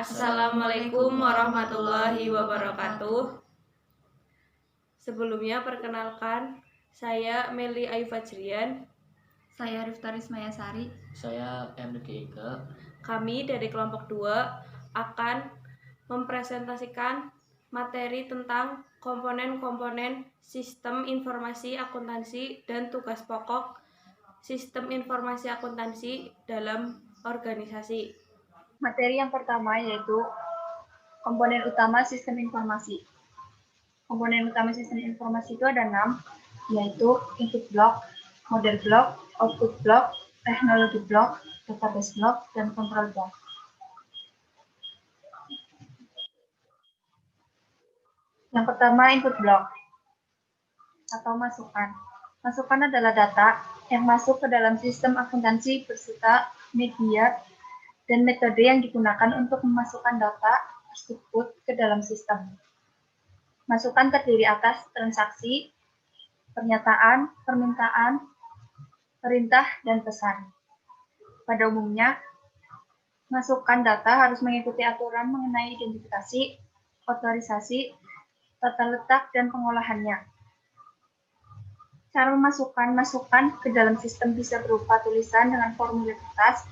Assalamualaikum warahmatullahi wabarakatuh. Sebelumnya perkenalkan, saya Meli Ayu Fajrian. Saya Riftaris Mayasari. Saya MDG Ika. Kami dari kelompok 2 akan mempresentasikan materi tentang komponen-komponen sistem informasi akuntansi dan tugas pokok sistem informasi akuntansi dalam organisasi. Materi yang pertama yaitu komponen utama sistem informasi. Komponen utama sistem informasi itu ada 6, yaitu input block, model block, output block, teknologi block, database block, dan control block. Yang pertama, input block atau masukan. Masukan adalah data yang masuk ke dalam sistem akuntansi beserta media dan metode yang digunakan untuk memasukkan data tersebut ke dalam sistem. Masukan terdiri atas transaksi, pernyataan, permintaan, perintah, dan pesan. Pada umumnya, masukan data harus mengikuti aturan mengenai identifikasi, otorisasi, tata letak, dan pengolahannya. Cara memasukkan masukan ke dalam sistem bisa berupa tulisan dengan formulir kertas,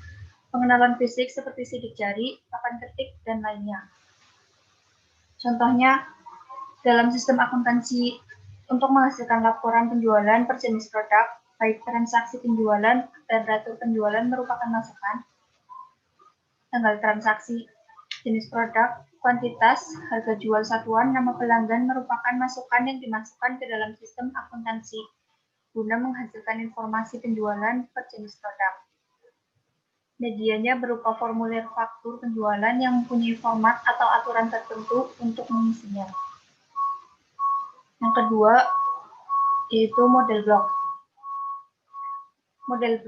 pengenalan fisik seperti sidik jari, papan ketik, dan lainnya. Contohnya, dalam sistem akuntansi untuk menghasilkan laporan penjualan per jenis produk, baik transaksi penjualan dan retur penjualan merupakan masukan. Tanggal transaksi, jenis produk, kuantitas, harga jual satuan, nama pelanggan merupakan masukan yang dimasukkan ke dalam sistem akuntansi guna menghasilkan informasi penjualan per jenis produk. Medianya berupa formulir faktur penjualan yang mempunyai format atau aturan tertentu untuk mengisinya. Yang kedua, yaitu model block. Model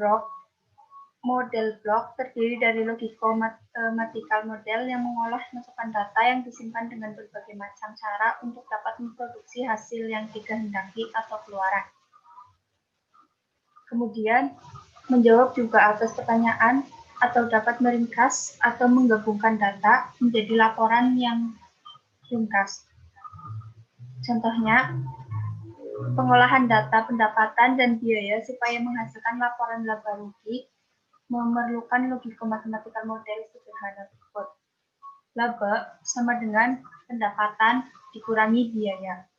block terdiri dari logiko-mathematical model yang mengolah masukan data yang disimpan dengan berbagai macam cara untuk dapat memproduksi hasil yang dikehendaki atau keluaran. Kemudian, menjawab juga atas pertanyaan atau dapat meringkas atau menggabungkan data menjadi laporan yang ringkas. Contohnya, pengolahan data pendapatan dan biaya supaya menghasilkan laporan laba rugi memerlukan logiko-mathematical model sederhana berikut. Laba sama dengan pendapatan dikurangi biaya.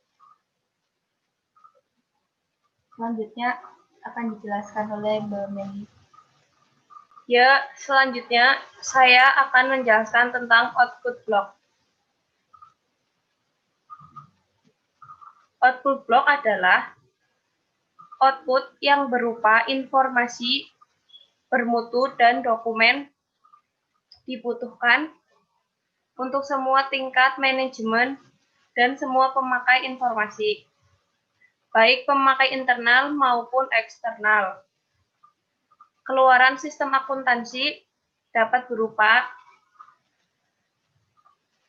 Selanjutnya akan dijelaskan oleh Mbak Meli. Ya, selanjutnya saya akan menjelaskan tentang output block. Output block adalah output yang berupa informasi bermutu dan dokumen dibutuhkan untuk semua tingkat manajemen dan semua pemakai informasi, baik pemakai internal maupun eksternal. Keluaran sistem akuntansi dapat berupa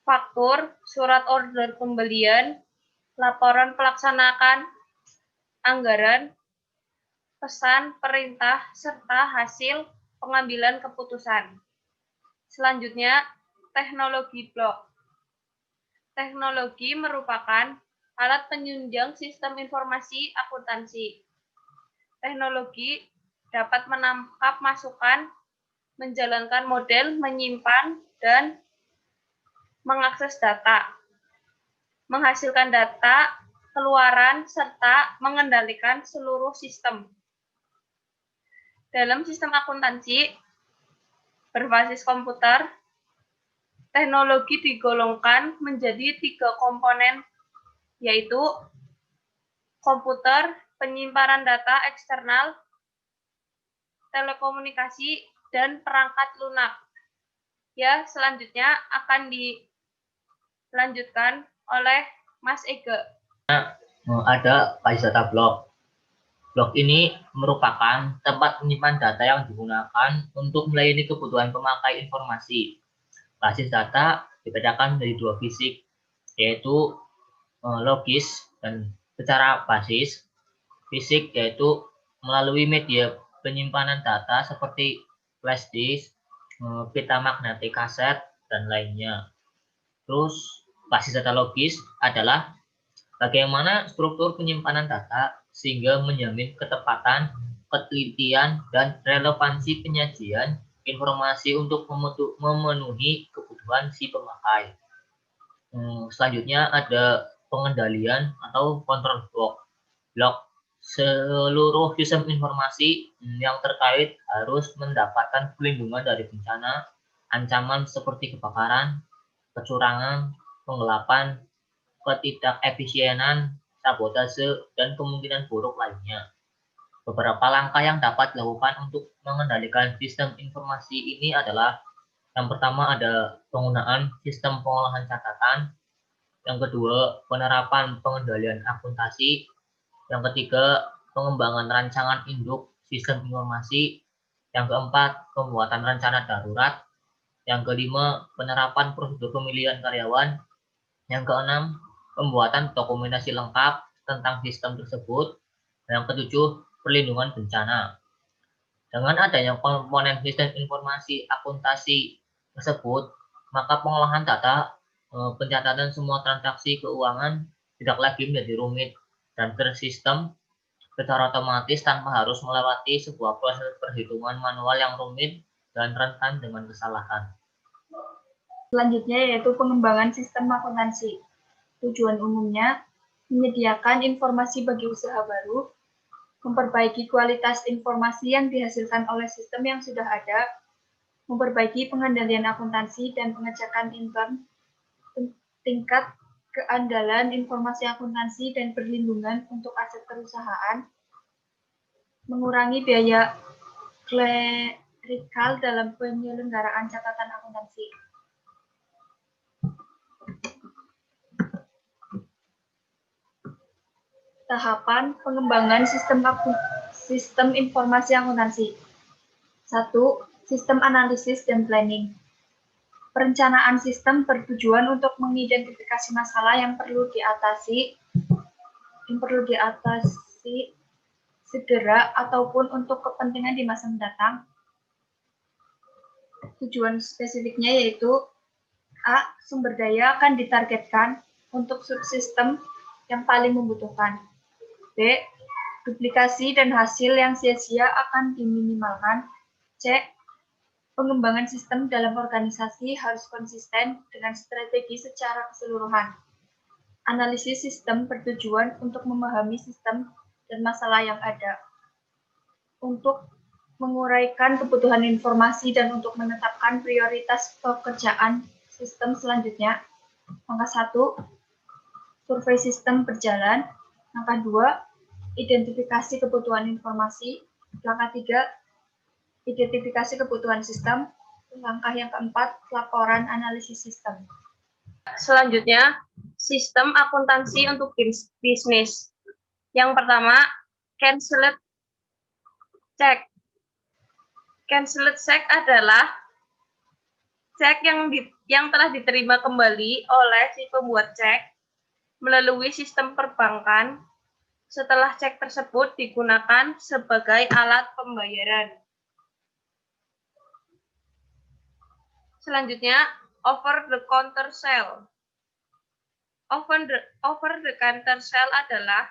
faktur, surat order pembelian, laporan pelaksanaan, anggaran, pesan, perintah, serta hasil pengambilan keputusan. Selanjutnya, teknologi blok. Teknologi merupakan alat penunjang sistem informasi akuntansi. Teknologi dapat menangkap masukan, menjalankan model, menyimpan, dan mengakses data, menghasilkan data, keluaran, serta mengendalikan seluruh sistem. Dalam sistem akuntansi berbasis komputer, teknologi digolongkan menjadi 3 komponen, yaitu komputer, penyimpanan data eksternal, telekomunikasi, dan perangkat lunak. Ya, selanjutnya akan dilanjutkan oleh Mas Ege. Ada basis data block. Blok ini merupakan tempat menyimpan data yang digunakan untuk melayani kebutuhan pemakai informasi. Basis data dibedakan menjadi 2 fisik, yaitu logis dan secara basis. Fisik yaitu melalui media penyimpanan data seperti flash disk, pita magnetik kaset, dan lainnya. Terus basis data logis adalah bagaimana struktur penyimpanan data sehingga menjamin ketepatan, ketelitian, dan relevansi penyajian informasi untuk memenuhi kebutuhan si pemakai. Selanjutnya ada pengendalian atau kontrol blok. Seluruh sistem informasi yang terkait harus mendapatkan perlindungan dari bencana, ancaman seperti kebakaran, kecurangan, penggelapan, ketidakefisienan, sabotase, dan kemungkinan buruk lainnya. Beberapa langkah yang dapat dilakukan untuk mengendalikan sistem informasi ini adalah yang pertama ada penggunaan sistem pengolahan catatan, yang kedua penerapan pengendalian akuntansi, yang ketiga pengembangan rancangan induk sistem informasi, yang keempat pembuatan rencana darurat, yang kelima penerapan prosedur pemilihan karyawan, yang keenam pembuatan dokumentasi lengkap tentang sistem tersebut, dan yang ketujuh perlindungan bencana. Dengan adanya komponen sistem informasi akuntansi tersebut, maka pengolahan data, pencatatan semua transaksi keuangan tidak lagi menjadi rumit dan tersistem secara otomatis tanpa harus melewati sebuah proses perhitungan manual yang rumit dan rentan dengan kesalahan. Selanjutnya yaitu pengembangan sistem akuntansi. Tujuan umumnya menyediakan informasi bagi usaha baru, memperbaiki kualitas informasi yang dihasilkan oleh sistem yang sudah ada, memperbaiki pengendalian akuntansi dan pengecekan intern, tingkat keandalan informasi akuntansi dan perlindungan untuk aset perusahaan, mengurangi biaya klerikal dalam penyelenggaraan catatan akuntansi. Tahapan pengembangan sistem informasi akuntansi. 1. Sistem analisis dan planning. Perencanaan sistem bertujuan untuk mengidentifikasi masalah yang perlu diatasi segera ataupun untuk kepentingan di masa mendatang. Tujuan spesifiknya yaitu A. Sumber daya akan ditargetkan untuk subsistem yang paling membutuhkan. B. Duplikasi dan hasil yang sia-sia akan diminimalkan. C. Pengembangan sistem dalam organisasi harus konsisten dengan strategi secara keseluruhan. Analisis sistem bertujuan untuk memahami sistem dan masalah yang ada, untuk menguraikan kebutuhan informasi dan untuk menetapkan prioritas pekerjaan sistem selanjutnya. Langkah 1, survei sistem berjalan. Langkah 2, identifikasi kebutuhan informasi. Langkah 3, identifikasi kebutuhan sistem. Langkah yang keempat, laporan analisis sistem. Selanjutnya, sistem akuntansi untuk bisnis. Yang pertama, canceled check. Canceled check adalah cek yang telah diterima kembali oleh si pembuat cek melalui sistem perbankan setelah cek tersebut digunakan sebagai alat pembayaran. Selanjutnya, over the counter sale. Over the counter sale adalah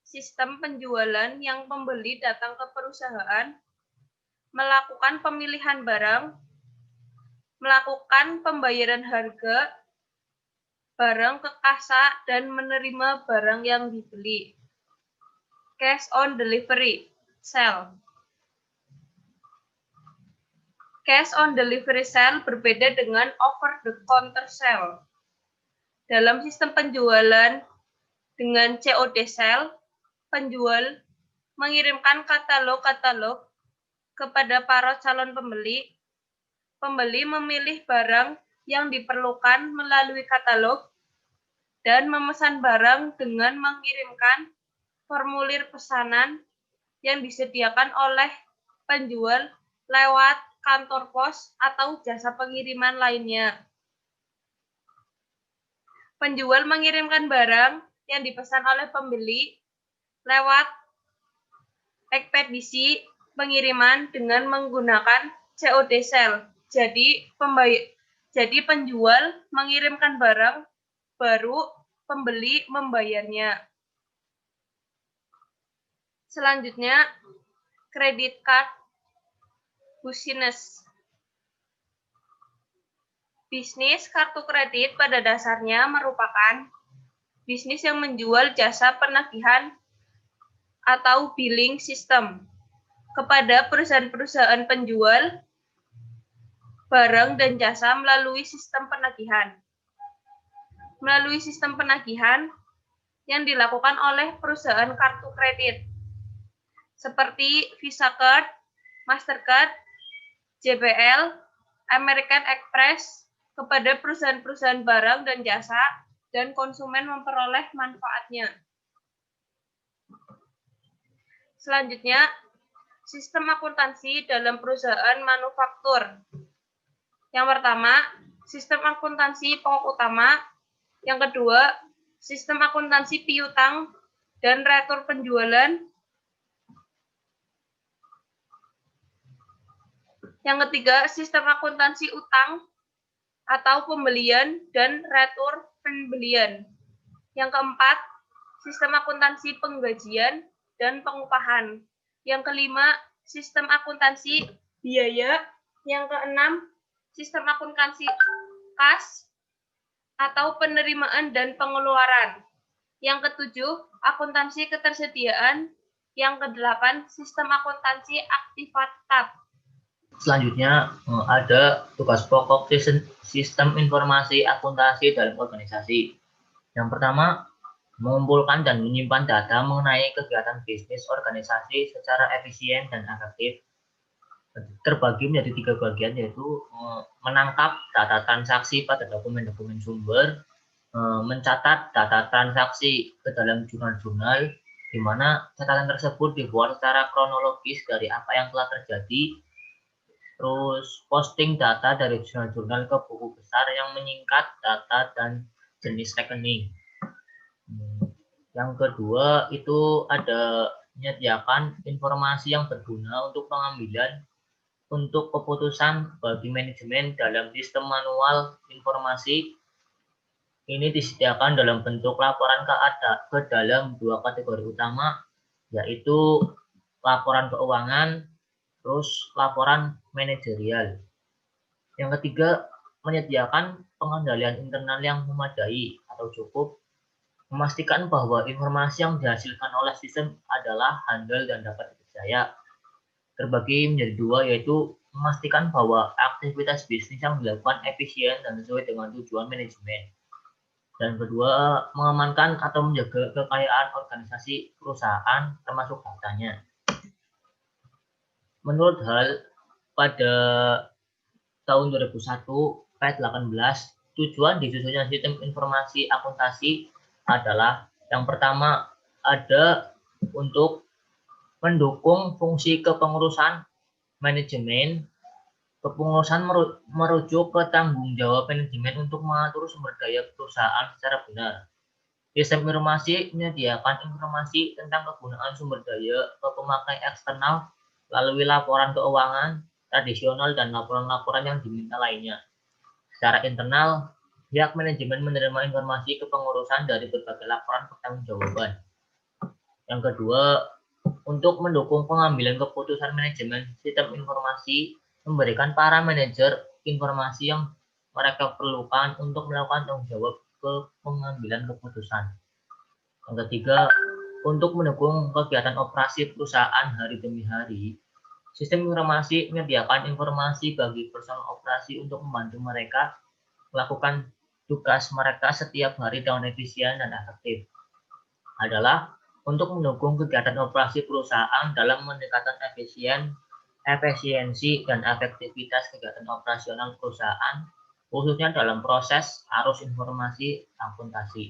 sistem penjualan yang pembeli datang ke perusahaan, melakukan pemilihan barang, melakukan pembayaran harga barang ke kasa, dan menerima barang yang dibeli. Cash on delivery sale. Cash on delivery sale berbeda dengan over the counter sale. Dalam sistem penjualan dengan COD sale, penjual mengirimkan katalog-katalog kepada para calon pembeli. Pembeli memilih barang yang diperlukan melalui katalog dan memesan barang dengan mengirimkan formulir pesanan yang disediakan oleh penjual lewat kantor pos atau jasa pengiriman lainnya. Penjual mengirimkan barang yang dipesan oleh pembeli lewat ekspedisi pengiriman dengan menggunakan COD sale. Jadi, Jadi penjual mengirimkan barang, baru pembeli membayarnya. Selanjutnya, credit card business. Bisnis kartu kredit pada dasarnya merupakan bisnis yang menjual jasa penagihan atau billing system kepada perusahaan-perusahaan penjual barang dan jasa melalui sistem penagihan. Melalui sistem penagihan yang dilakukan oleh perusahaan kartu kredit, seperti Visa Card, Mastercard, JBL, American Express, kepada perusahaan-perusahaan barang dan jasa, dan konsumen memperoleh manfaatnya. Selanjutnya, sistem akuntansi dalam perusahaan manufaktur. Yang pertama, sistem akuntansi pokok utama. Yang kedua, sistem akuntansi piutang dan retur penjualan. Yang ketiga, sistem akuntansi utang atau pembelian dan retur pembelian. Yang keempat, sistem akuntansi penggajian dan pengupahan. Yang kelima, sistem akuntansi biaya. Yang keenam, sistem akuntansi kas atau penerimaan dan pengeluaran. Yang ketujuh, akuntansi ketersediaan. Yang kedelapan, sistem akuntansi aktivitas. Selanjutnya ada tugas pokok sistem informasi akuntansi dalam organisasi. Yang pertama, mengumpulkan dan menyimpan data mengenai kegiatan bisnis organisasi secara efisien dan efektif. Terbagi menjadi 3 bagian, yaitu menangkap data transaksi pada dokumen-dokumen sumber, mencatat data transaksi ke dalam jurnal-jurnal, di mana catatan tersebut dibuat secara kronologis dari apa yang telah terjadi, terus posting data dari jurnal-jurnal ke buku besar yang menyingkat data dan jenis rekening. Yang kedua itu ada menyediakan informasi yang berguna untuk pengambilan untuk keputusan bagi manajemen dalam sistem manual informasi. Ini disediakan dalam bentuk laporan ke dalam 2 kategori utama, yaitu laporan keuangan, terus laporan manajerial. Yang ketiga, menyediakan pengendalian internal yang memadai atau cukup, memastikan bahwa informasi yang dihasilkan oleh sistem adalah handal dan dapat dipercaya. Terbagi menjadi 2, yaitu memastikan bahwa aktivitas bisnis yang dilakukan efisien dan sesuai dengan tujuan manajemen. Dan kedua, mengamankan atau menjaga kekayaan organisasi perusahaan termasuk datanya. Menurut Hall, pada tahun 2001, PET 18, tujuan disusunnya sistem informasi akuntansi adalah yang pertama, ada untuk mendukung fungsi kepengurusan manajemen. Kepengurusan merujuk ke tanggung jawab manajemen untuk mengatur sumber daya perusahaan secara benar. Sistem informasi menyediakan informasi tentang kegunaan sumber daya ke pemakai eksternal melalui laporan keuangan tradisional dan laporan-laporan yang diminta lainnya. Secara internal, pihak manajemen menerima informasi kepengurusan dari berbagai laporan pertanggungjawaban. Yang kedua, untuk mendukung pengambilan keputusan manajemen, sistem informasi memberikan para manajer informasi yang mereka perlukan untuk melakukan tanggung jawab ke pengambilan keputusan. Yang ketiga, untuk mendukung kegiatan operasi perusahaan hari demi hari, sistem informasi menyediakan informasi bagi personel operasi untuk membantu mereka melakukan tugas mereka setiap hari dengan efisien dan efektif. Adalah untuk mendukung kegiatan operasi perusahaan dalam meningkatkan efisiensi dan efektivitas kegiatan operasional perusahaan, khususnya dalam proses arus informasi akuntansi.